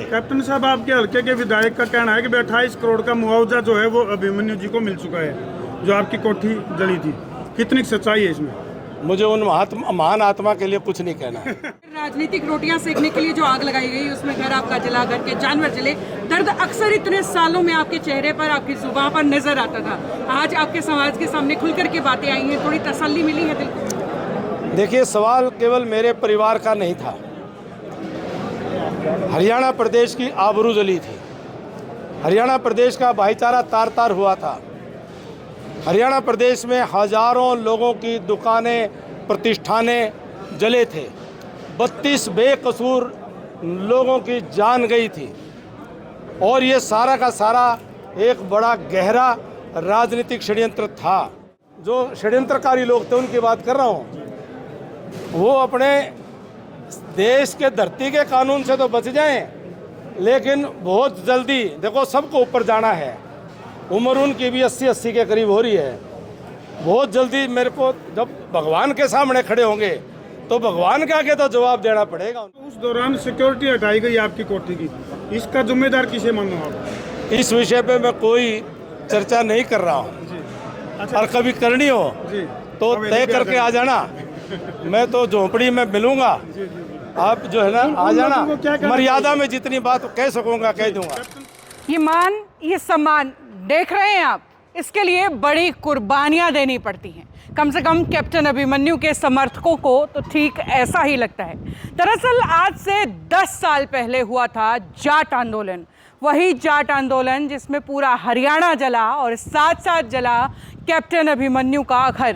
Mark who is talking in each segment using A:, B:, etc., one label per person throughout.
A: Captain साहब, आपके हल्के के विधायक का कहना है कि 28 करोड़ का मुआवजा जो है वो अभिमन्यु जी को मिल चुका है, जो आपकी कोठी जली थी। कितनी सच्चाई है इसमें?
B: मुझे उन महान आत्मा के लिए कुछ नहीं कहना है।
C: राजनीतिक रोटियां सेकने के लिए जो आग लगाई गई उसमें घर आपका जला, घर के जानवर जले। दर्द अक्सर इतने सालों में आपके चेहरे पर, आपकी जुबान पर नजर आता था। आज आपके समाज के सामने खुलकर के बातें आई हैं, थोड़ी तसल्ली मिली है दिल को?
B: देखिए, सवाल केवल मेरे परिवार का नहीं था। हरियाणा प्रदेश की आबरू जली थी। हरियाणा प्रदेश का भाईचारा तार तार हुआ था। हरियाणा प्रदेश में हजारों लोगों की दुकानें, प्रतिष्ठानें जले थे। 32 बेकसूर लोगों की जान गई थी। और ये सारा का सारा एक बड़ा गहरा राजनीतिक षड्यंत्र था। जो षड्यंत्रकारी लोग थे उनकी बात कर रहा हूँ, वो अपने देश के धरती के कानून से तो बच जाएं, लेकिन बहुत जल्दी, देखो सबको ऊपर जाना है। उम्र उनकी भी 80 के करीब हो रही है। बहुत जल्दी मेरे को जब भगवान के सामने खड़े होंगे तो भगवान के आगे तो जवाब देना पड़ेगा।
A: उस दौरान सिक्योरिटी हटाई गई आपकी कोठी की, इसका जिम्मेदार किसे मानो आप?
B: इस विषय पे मैं कोई चर्चा नहीं कर रहा हूँ।
A: अच्छा,
B: और कभी करनी हो तो तय करके आ जाना। मैं तो झोंपड़ी में मिलूंगा, आप जो है ना आ जाना। मर्यादा में जितनी बात कह सकूंगा कह दूंगा।
C: ये मान, ये सम्मान देख रहे हैं आप, इसके लिए बड़ी कुर्बानियां देनी पड़ती हैं। कम से कम कैप्टन अभिमन्यु के समर्थकों को तो ठीक ऐसा ही लगता है। दरअसल आज से 10 साल पहले हुआ था जाट आंदोलन। वही जाट आंदोलन जिसमें पूरा हरियाणा जला और साथ साथ जला कैप्टन अभिमन्यु का घर।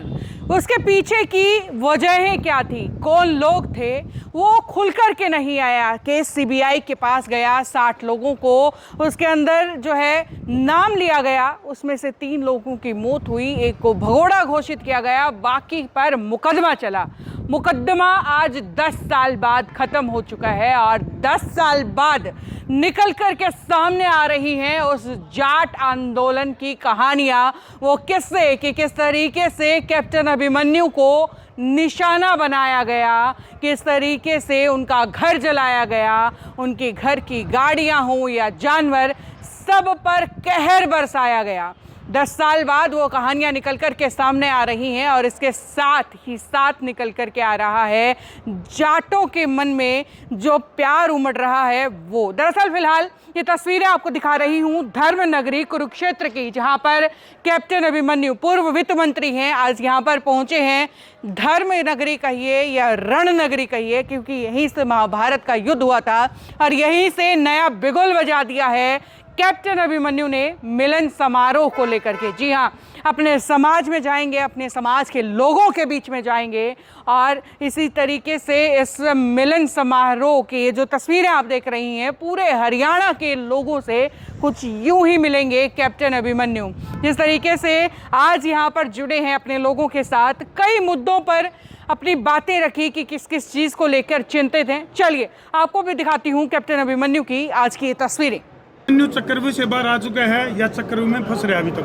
C: उसके पीछे की वजहें क्या थी, कौन लोग थे, वो खुलकर के नहीं आया। केस सीबीआई के पास गया, 60 लोगों को उसके अंदर जो है नाम लिया गया। उसमें से 3 लोगों की मौत हुई, एक को भगोड़ा घोषित किया गया, बाकी पर मुकदमा चला। मुकदमा आज 10 साल बाद ख़त्म हो चुका है और 10 साल बाद निकल कर के सामने आ रही हैं उस जाट आंदोलन की कहानियां। वो किस्से कि किस तरीके से कैप्टन अभिमन्यु को निशाना बनाया गया, किस तरीके से उनका घर जलाया गया, उनके घर की गाड़ियां हों या जानवर, सब पर कहर बरसाया गया। 10 साल बाद वो कहानियां निकल कर के सामने आ रही हैं और इसके साथ ही साथ निकल कर के आ रहा है जाटों के मन में जो प्यार उमड़ रहा है वो। दरअसल फिलहाल ये तस्वीरें आपको दिखा रही हूँ धर्म नगरी कुरुक्षेत्र की, जहाँ पर कैप्टन अभिमन्यु पूर्व वित्त मंत्री हैं, आज यहाँ पर पहुँचे हैं। धर्म नगरी कहिए या रण नगरी कहिए, क्योंकि यहीं से महाभारत का युद्ध हुआ था और यहीं से नया बिगुल बजा दिया है कैप्टन अभिमन्यु ने मिलन समारोह को लेकर के। जी हाँ, अपने समाज में जाएंगे, अपने समाज के लोगों के बीच में जाएंगे और इसी तरीके से इस मिलन समारोह की जो तस्वीरें आप देख रही हैं, पूरे हरियाणा के लोगों से कुछ यूं ही मिलेंगे कैप्टन अभिमन्यु। जिस तरीके से आज यहाँ पर जुड़े हैं अपने लोगों के साथ, कई मुद्दों पर अपनी बातें रखी कि किस किस चीज़ को लेकर चिंतित हैं। चलिए आपको भी दिखाती हूँ कैप्टन अभिमन्यु की आज की ये तस्वीरें।
A: चक्रव्यूह से बाहर आ चुका है या चक्रव्यूह में फंस रहा है अभी तक?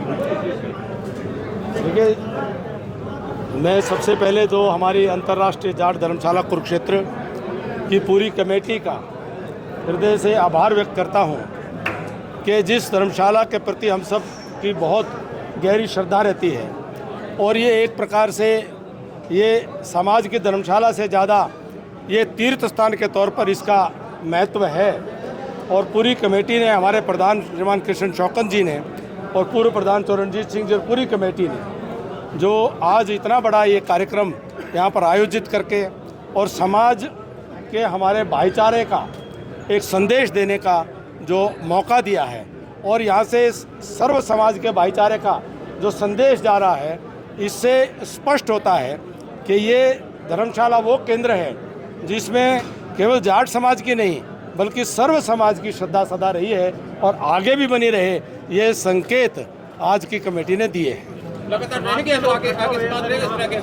B: देखिए, मैं सबसे पहले तो हमारी अंतर्राष्ट्रीय जाट धर्मशाला कुरुक्षेत्र की पूरी कमेटी का हृदय से आभार व्यक्त करता हूं कि जिस धर्मशाला के प्रति हम सब की बहुत गहरी श्रद्धा रहती है और ये एक प्रकार से ये समाज की धर्मशाला से ज़्यादा ये तीर्थ स्थान के तौर पर इसका महत्व है। और पूरी कमेटी ने, हमारे प्रधान श्रीमान कृष्ण शौकत जी ने और पूर्व प्रधान चरणजीत सिंह जी और पूरी कमेटी ने जो आज इतना बड़ा ये कार्यक्रम यहाँ पर आयोजित करके और समाज के हमारे भाईचारे का एक संदेश देने का जो मौका दिया है और यहाँ से सर्व समाज के भाईचारे का जो संदेश जा रहा है, इससे स्पष्ट होता है कि ये धर्मशाला वो केंद्र है जिसमें केवल जाट समाज की नहीं बल्कि सर्व समाज की श्रद्धा सदा रही है और आगे भी बनी रहे, ये संकेत आज की कमेटी ने दिए हैं।
D: लगातार आगे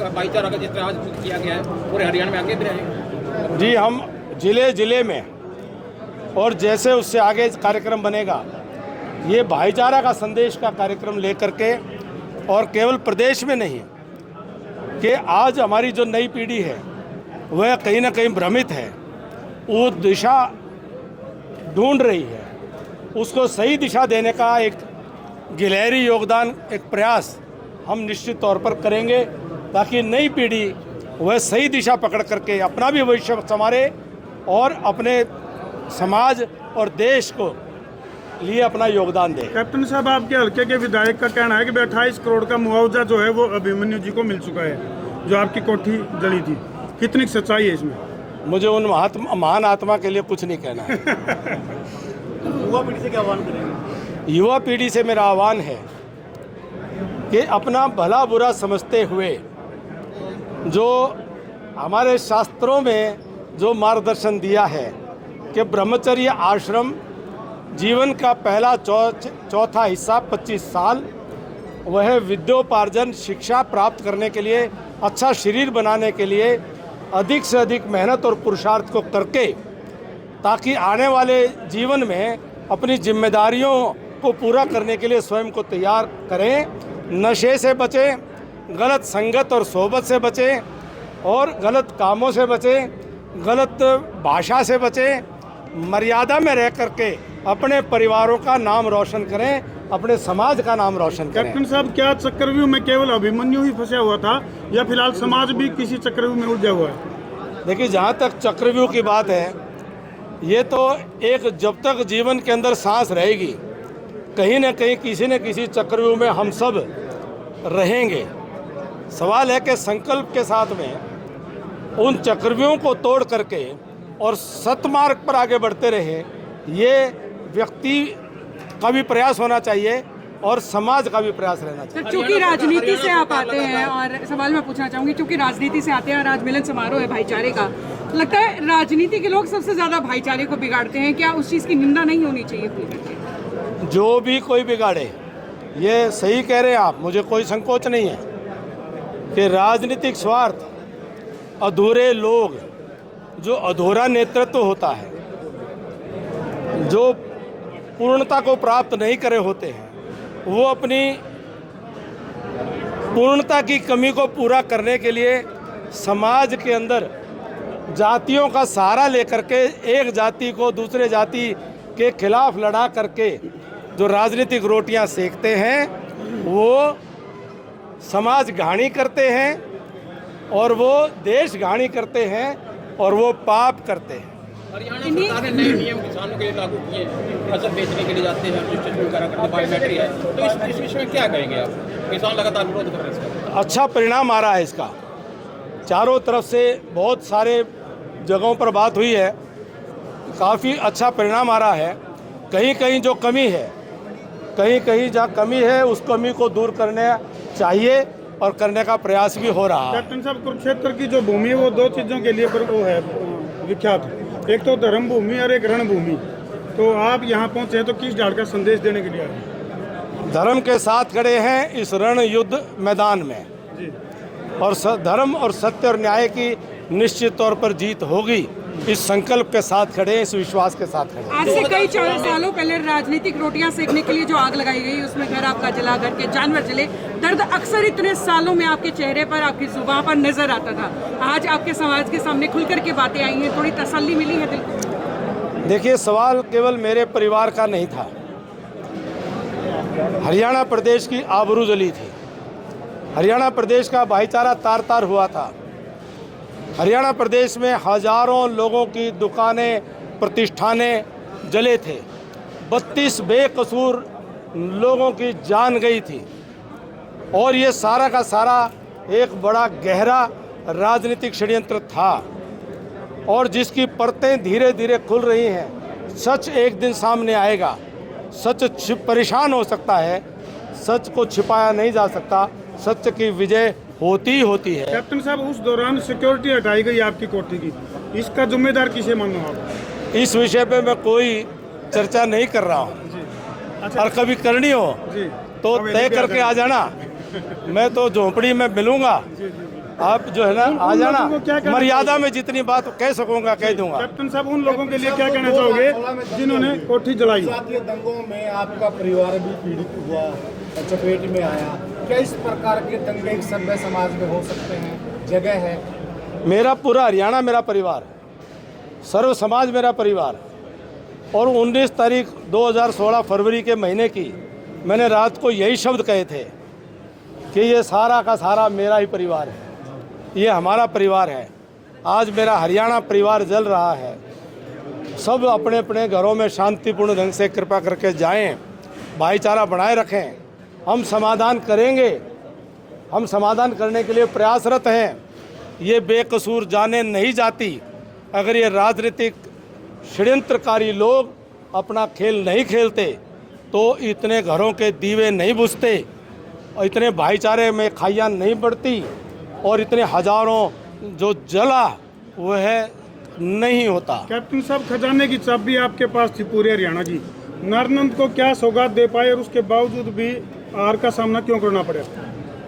D: भाईचारा का जिस तरह आज किया गया है पूरे हरियाणा में आगे भी रहे।
B: जी, हम जिले जिले में और जैसे उससे आगे कार्यक्रम बनेगा, ये भाईचारा का संदेश का कार्यक्रम लेकर के, और केवल प्रदेश में नहीं कि आज हमारी जो नई पीढ़ी है वह कहीं ना कहीं भ्रमित है, वो दिशा ढूंढ रही है, उसको सही दिशा देने का एक गिलहरी योगदान, एक प्रयास हम निश्चित तौर पर करेंगे, ताकि नई पीढ़ी वह सही दिशा पकड़ करके अपना भी भविष्य संवारे और अपने समाज और देश को लिए अपना योगदान दे।
A: कैप्टन साहब, आपके हल्के के विधायक का कहना है कि 28 करोड़ का मुआवजा जो है वो अभिमन्यु जी को मिल चुका है, जो आपकी कोठी जली थी। कितनी सच्चाई है इसमें?
B: मुझे उन महान आत्मा के लिए कुछ नहीं कहना है।
E: युवा पीढ़ी से क्या आह्वान करेंगे?
B: युवा पीढ़ी से मेरा आह्वान है कि अपना भला बुरा समझते हुए जो हमारे शास्त्रों में जो मार्गदर्शन दिया है कि ब्रह्मचर्य आश्रम जीवन का पहला चौथा हिस्सा 25 साल, वह विद्योपार्जन शिक्षा प्राप्त करने के लिए, अच्छा शरीर बनाने के लिए अधिक से अधिक मेहनत और पुरुषार्थ को करके, ताकि आने वाले जीवन में अपनी जिम्मेदारियों को पूरा करने के लिए स्वयं को तैयार करें, नशे से बचें, गलत संगत और सोबत से बचें, और गलत कामों से बचें, गलत भाषा से बचें, मर्यादा में रह करके अपने परिवारों का नाम रोशन करें, अपने समाज का नाम रोशन करें।
A: कैप्टन साहब, क्या चक्रव्यूह में केवल अभिमन्यु ही फंसा हुआ था या फिलहाल समाज भी किसी चक्रव्यूह में उलझा हुआ है?
B: देखिए, जहाँ तक चक्रव्यूह की बात है, ये तो एक जब तक जीवन के अंदर सांस रहेगी, कहीं न कहीं किसी न किसी चक्रव्यूह में हम सब रहेंगे। सवाल है कि संकल्प के साथ में उन चक्रव्यूहों को तोड़ करके और सतमार्ग पर आगे बढ़ते रहे, ये व्यक्ति का भी प्रयास होना चाहिए और समाज का भी प्रयास रहना चाहिए।
C: सर, चूंकि राजनीति से आप आते हैं, और सवाल मैं पूछना चाहूंगी, चूंकि राजनीति से आते हैं और आज मिलन समारोह है भाईचारे का, लगता है राजनीति के लोग सबसे ज्यादा भाईचारे को बिगाड़ते हैं, क्या उस चीज की निंदा नहीं होनी चाहिए?
B: जो भी कोई बिगाड़े, ये सही कह रहे हैं आप, मुझे कोई संकोच नहीं है कि राजनीतिक स्वार्थ, अधूरे लोग, जो अधूरा नेतृत्व होता है, जो पूर्णता को प्राप्त नहीं करे होते हैं, वो अपनी पूर्णता की कमी को पूरा करने के लिए समाज के अंदर जातियों का सहारा लेकर के एक जाति को दूसरे जाति के खिलाफ लड़ा करके जो राजनीतिक रोटियां सेकते हैं, वो समाज घाणी करते हैं और वो देश घाणी करते हैं और वो पाप करते हैं।
D: हरियाणा सरकार ने नए नियम किसानों के लिए लागू किए, फसल बेचने के लिए जाते हैं, रजिस्ट्रेशन वगैरह करते, बायोमेट्रिक है, तो इस विषय में क्या कहेंगे आप? किसान लगातार विरोध कर रहे हैं इसका।
B: अच्छा परिणाम आ रहा है इसका, चारों तरफ से बहुत सारे जगहों पर बात हुई है, काफ़ी अच्छा परिणाम आ रहा है। कहीं कहीं जो कमी है, कहीं कहीं जहाँ कमी है, उस कमी को दूर करने चाहिए और करने का प्रयास भी हो रहा है।
A: कैप्टन साहब, कुरुक्षेत्र की जो भूमि है वो दो चीज़ों के लिए वो है विख्यात, एक तो धर्म भूमि और एक रण भूमि। तो आप यहाँ पहुँचे हैं तो किस झाड़ का संदेश देने के लिए आए?
B: धर्म के साथ खड़े हैं इस रण युद्ध मैदान में
A: जी।
B: और धर्म और सत्य और न्याय की निश्चित तौर पर जीत होगी, इस संकल्प के साथ खड़े हैं, इस विश्वास के साथ खड़े हैं।
C: आज से कई सालों पहले राजनीतिक रोटियां सेकने के लिए जो आग लगाई गई, उसमें घर आपका जला, घर के जानवर जले, दर्द अक्सर इतने सालों में आपके चेहरे पर, आपकी जुबान पर नजर आता था। आज आपके समाज के सामने खुल करके बातें आई हैं, थोड़ी तसल्ली मिली है दिल को?
B: देखिए, सवाल केवल मेरे परिवार का नहीं था, हरियाणा प्रदेश की आबरू जली थी, हरियाणा प्रदेश का भाईचारा तार तार हुआ था, हरियाणा प्रदेश में हजारों लोगों की दुकानें, प्रतिष्ठानें जले थे, 32 बेकसूर लोगों की जान गई थी, और ये सारा का सारा एक बड़ा गहरा राजनीतिक षड्यंत्र था, और जिसकी परतें धीरे धीरे खुल रही हैं। सच एक दिन सामने आएगा, सच परेशान हो सकता है, सच को छिपाया नहीं जा सकता, सत्य की विजय होती ही होती है।
A: कैप्टन साहब, उस दौरान सिक्योरिटी हटाई गई आपकी कोठी की, इसका जिम्मेदार किसे मानो आप?
B: इस विषय पे मैं कोई चर्चा नहीं कर रहा हूँ।
A: अच्छा।
B: और कभी करनी हो
A: जी
B: तो तय करके आ जाना, मैं तो झोंपड़ी में मिलूंगा, आप जो है ना आ जाना, मर्यादा में जितनी बात कह सकूंगा कह दूंगा।
A: कैप्टन साहब, उन लोगों के लिए क्या कहना चाहोगे जिन्होंने कोठी जलाई?
E: जातीय दंगों में आपका परिवार भी पीड़ित हुआ, चपेट में आया, क्या इस प्रकार के दंगे एक सभ्य समाज में हो सकते हैं? जगह है?
B: मेरा पूरा हरियाणा मेरा परिवार, सर्व समाज मेरा परिवार, और 19 तारीख 2016 फरवरी के महीने की मैंने रात को यही शब्द कहे थे कि ये सारा का सारा मेरा ही परिवार है, ये हमारा परिवार है। आज मेरा हरियाणा परिवार जल रहा है। सब अपने अपने घरों में शांतिपूर्ण ढंग से कृपा करके जाएं, भाईचारा बनाए रखें। हम समाधान करेंगे, हम समाधान करने के लिए प्रयासरत हैं। ये बेकसूर जाने नहीं जाती। अगर ये राजनीतिक षड्यंत्रकारी लोग अपना खेल नहीं खेलते तो इतने घरों के दीवे नहीं बुझते और इतने भाईचारे में खाइयाँ नहीं बढ़ती और इतने हजारों जो जला वह नहीं होता।
A: कैप्टन साहब, खजाने की चाबी आपके पास थी पूरे हरियाणा की, नारनंद को क्या सौगात दे पाए और उसके बावजूद भी हार का सामना क्यों करना पड़ा?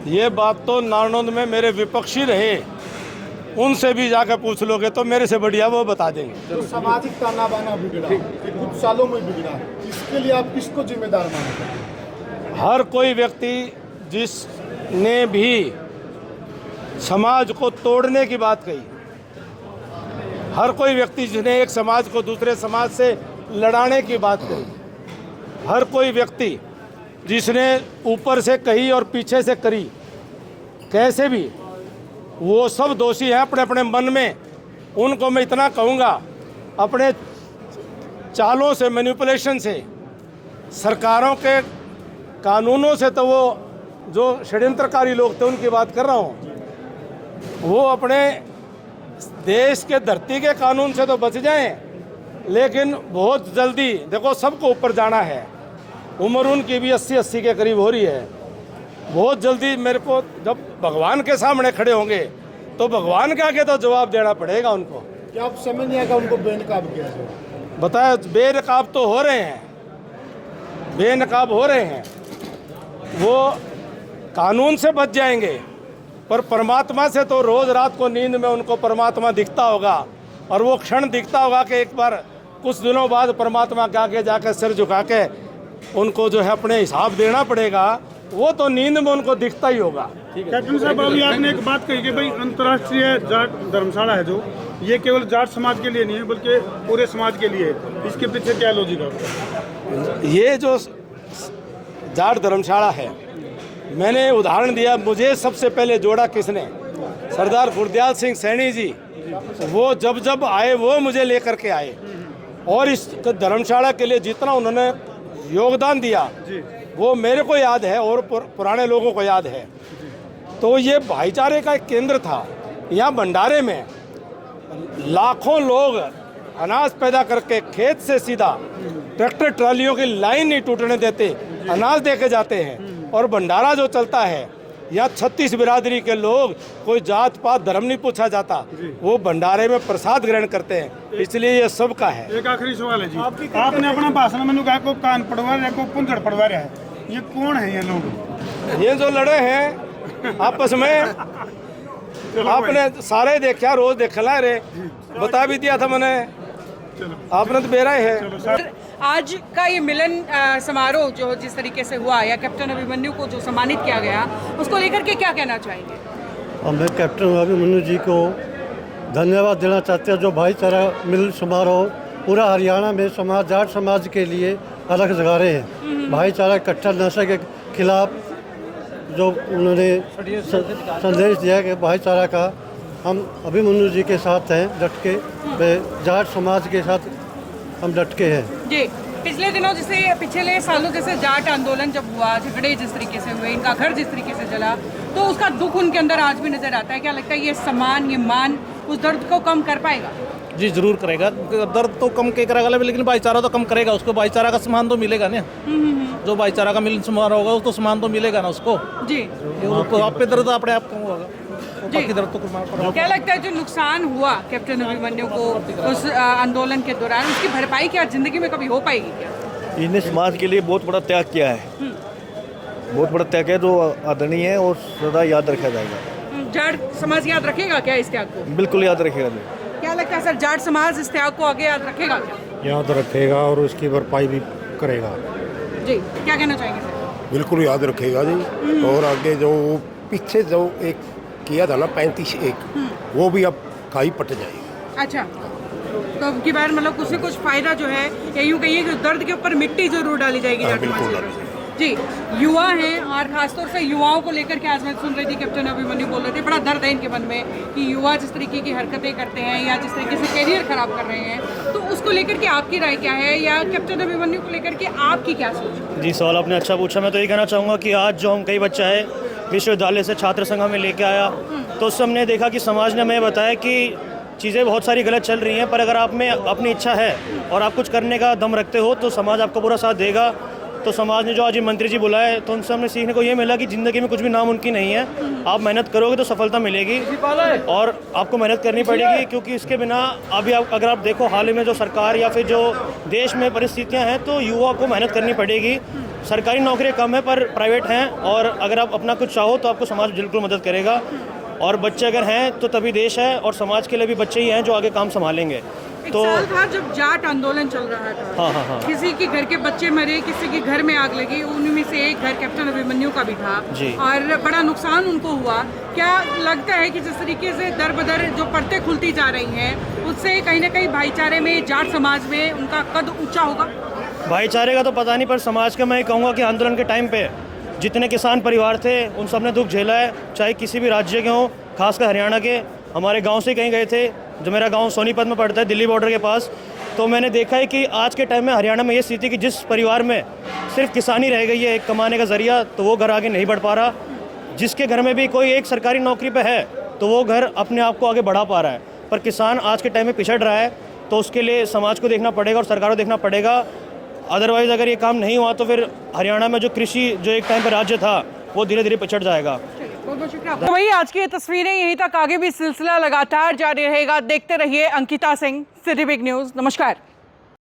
B: ये बात तो नारनंद में मेरे विपक्षी रहे, उनसे भी जाकर पूछ लोगे तो मेरे से बढ़िया वो बता देंगे।
E: जो सामाजिक ताना बाना बिगड़ा, कुछ सालों में बिगड़ा, इसके लिए आप किसको जिम्मेदार मानते हैं?
B: हर कोई व्यक्ति जिसने भी समाज को तोड़ने की बात कही, हर कोई व्यक्ति जिसने एक समाज को दूसरे समाज से लड़ाने की बात कही, हर कोई व्यक्ति जिसने ऊपर से कही और पीछे से करी, कैसे भी, वो सब दोषी हैं अपने अपने मन में। उनको मैं इतना कहूँगा, अपने चालों से, मैनिपुलेशन से, सरकारों के कानूनों से, तो वो जो षड्यंत्रकारी लोग थे उनकी बात कर रहा हूँ, वो अपने देश के धरती के कानून से तो बच जाएं, लेकिन बहुत जल्दी देखो सबको ऊपर जाना है। उम्र उनकी भी 80 के करीब हो रही है। बहुत जल्दी मेरे को जब भगवान के सामने खड़े होंगे तो भगवान के आगे तो जवाब देना पड़ेगा उनको।
E: क्या आप समझ नहीं आएगा उनको बेनकाब किया जाए?
B: बताया, बेनकाब तो हो रहे हैं, बेनकाब हो रहे हैं। वो कानून से बच जाएंगे पर परमात्मा से तो रोज़ रात को नींद में उनको परमात्मा दिखता होगा और वो क्षण दिखता होगा कि एक बार कुछ दिनों बाद परमात्मा के आगे जाकर सिर झुका के उनको जो है अपने हिसाब देना पड़ेगा। वो तो नींद में उनको दिखता ही होगा।
A: कैप्टन साहब, अभी आपने एक बात कही कि भाई अंतर्राष्ट्रीय जाट धर्मशाला है जो, ये केवल जाट समाज के लिए नहीं है बल्कि पूरे समाज के लिए है। इसके पीछे क्या लॉजिक है?
B: ये जो जाट धर्मशाला है, मैंने उदाहरण दिया, मुझे सबसे पहले जोड़ा किसने? सरदार गुरदयाल सिंह सैनी जी। वो जब जब आए वो मुझे लेकर के आए और इस धर्मशाला के लिए जितना उन्होंने योगदान दिया वो मेरे को याद है और पुराने लोगों को याद है। तो ये भाईचारे का एक केंद्र था। यहाँ भंडारे में लाखों लोग अनाज पैदा करके खेत से सीधा ट्रैक्टर ट्रालियों की लाइन नहीं टूटने देते, अनाज देके जाते हैं। और भंडारा जो चलता है, यहाँ 36 बिरादरी के लोग, कोई जात पात धर्म नहीं पूछा जाता, वो भंडारे में प्रसाद ग्रहण करते हैं, इसलिए ये सबका है।
A: एक आखिरी सवाल है जी, आपने अपना भाषण में कहा को कान पड़वा रहा है, को पुंजड़ पड़वा रहा है, ये कौन है ये लोग?
B: ये जो लड़े हैं आपस में, आपने सारे देखा, रोज देखला रे, बता भी दिया था मैंने, आपने तो बेरा है।
C: आज का ये मिलन समारोह जो जिस तरीके से हुआ या कैप्टन अभिमन्यु को जो सम्मानित किया गया, उसको लेकर के क्या कहना चाहेंगे?
F: और मैं कैप्टन अभिमन्यु जी को धन्यवाद देना चाहते हैं। जो भाईचारा मिलन समारोह पूरा हरियाणा में समाज, जाट समाज के लिए अलग जगह रहे हैं। भाईचारा इकट्ठा नशे के खिलाफ जो उन्होंने संदेश दिया कि भाईचारा का, हम अभिमन्यु जी के साथ हैं डट के, जाट समाज के साथ हम डट के हैं
C: जी। पिछले दिनों जैसे पिछले सालों जैसे जाट आंदोलन जब हुआ, झगड़े जिस तरीके से हुए, इनका घर जिस तरीके से जला, तो उसका दुख उनके अंदर आज भी नजर आता है। क्या लगता है ये सम्मान, ये मान उस दर्द को कम कर पाएगा?
G: जी जरूर करेगा। दर्द तो कम करेगा लेकिन भाईचारा तो कम करेगा। उसको भाईचारा का सम्मान तो मिलेगा ना। जो भाईचारा का मिलन समारोह होगा उसको सम्मान तो मिलेगा ना उसको
C: जी।
G: तो आप पे दर्द अपने आप कम होगा
C: जी।
G: दर्द तो
C: क्या लगता है जो नुकसान हुआ कैप्टन अभिमन्यु को उस आंदोलन के दौरान, उसकी भरपाई क्या जिंदगी में कभी हो पाएगी क्या?
H: इन्हें समाज के लिए बहुत बड़ा त्याग किया है, बहुत बड़ा त्याग है जो आदरणीय है और सदा याद रखा जाएगा।
C: जाट समाज याद रखेगा क्या इस त्याग को?
H: बिल्कुल याद रखेगा।
C: क्या लगता है सर, जाट समाज इस त्याग को आगे याद रखेगा क्या?
F: याद रखेगा और उसकी भरपाई भी करेगा
C: जी। क्या कहना चाहेंगे सर?
I: बिल्कुल याद रखेगा जी। और आगे जो पीछे जो एक किया था ना 35-1, वो भी अब खाई पट जाएगी।
C: अच्छा, तो अब की बार मतलब कुछ से कुछ फायदा जो है, या यूँ कहिए कि दर्द के ऊपर मिट्टी जरूर डाली जाएगी जाट समाज की। जी, युवा हैं और खासतौर से युवाओं को लेकर के आज मैं सुन रही थी कैप्टन अभिमन्यु बोल रहे थे, बड़ा दर्द है इनके मन में कि युवा जिस तरीके की हरकतें करते हैं या जिस तरीके से करियर खराब कर रहे हैं, तो उसको लेकर के आपकी राय क्या है, या कैप्टन अभिमन्यु को लेकर के आपकी क्या सोच है?
J: जी, सवाल आपने अच्छा पूछा। मैं तो ये कहना चाहूँगा कि आज जो हम कई बच्चा है विश्वविद्यालय से छात्र संघ हमें लेके आया, तो उससे हमने देखा कि समाज ने हमें बताया कि चीज़ें बहुत सारी गलत चल रही हैं, पर अगर आप में अपनी इच्छा है और आप कुछ करने का दम रखते हो तो समाज आपका पूरा साथ देगा। तो समाज ने जो आज ये मंत्री जी बुलाए, तो उनसे हमने सीखने को ये मिला कि ज़िंदगी में कुछ भी नामुमकिन नहीं है। आप मेहनत करोगे तो सफलता मिलेगी, और आपको मेहनत करनी पड़ेगी, क्योंकि इसके बिना अभी अगर आप देखो हाल ही में जो सरकार या फिर जो देश में परिस्थितियाँ हैं, तो युवा को मेहनत करनी पड़ेगी। सरकारी नौकरियाँ कम है पर प्राइवेट हैं, और अगर आप अपना कुछ चाहो तो आपको समाज बिल्कुल मदद करेगा। और बच्चे अगर हैं तो तभी देश है, और समाज के लिए भी बच्चे ही हैं जो आगे काम संभालेंगे।
C: तो साल था जब जाट आंदोलन चल रहा था,
J: हाँ।
C: किसी के घर के बच्चे मरे, किसी के घर में आग लगी, उनमें से एक घर कैप्टन अभिमन्यु का भी था
J: जी।
C: और बड़ा नुकसान उनको हुआ। क्या लगता है कि जिस तरीके से दर बदर जो परतें खुलती जा रही हैं, उससे कहीं ना कहीं भाईचारे में, जाट समाज में उनका कद ऊंचा होगा?
J: भाईचारे का तो पता नहीं, पर समाज का मैं कहूँगा कि आंदोलन के टाइम पे जितने किसान परिवार थे उन सब ने दुख झेला है, चाहे किसी भी राज्य के हों, खासकर हरियाणा के। हमारे गांव से कहीं गए थे, जो मेरा गांव सोनीपत में पड़ता है, दिल्ली बॉर्डर के पास, तो मैंने देखा है कि आज के टाइम में हरियाणा में ये स्थिति कि जिस परिवार में सिर्फ किसानी रह गई है एक कमाने का ज़रिया, तो वो घर आगे नहीं बढ़ पा रहा। जिसके घर में भी कोई एक सरकारी नौकरी पे है तो वो घर अपने आप को आगे बढ़ा पा रहा है, पर किसान आज के टाइम में पिछड़ रहा है। तो उसके लिए समाज को देखना पड़ेगा और सरकार को देखना पड़ेगा। अदरवाइज़ अगर ये काम नहीं हुआ तो फिर हरियाणा में जो कृषि जो एक टाइम पर राज्य था वो धीरे धीरे पिछड़ जाएगा।
C: बहुत बहुत शुक्रिया। तो वही आज की ये तस्वीरें, यहीं तक आगे भी सिलसिला लगातार जारी रहेगा। देखते रहिए Ankita Singh, city big news. नमस्कार।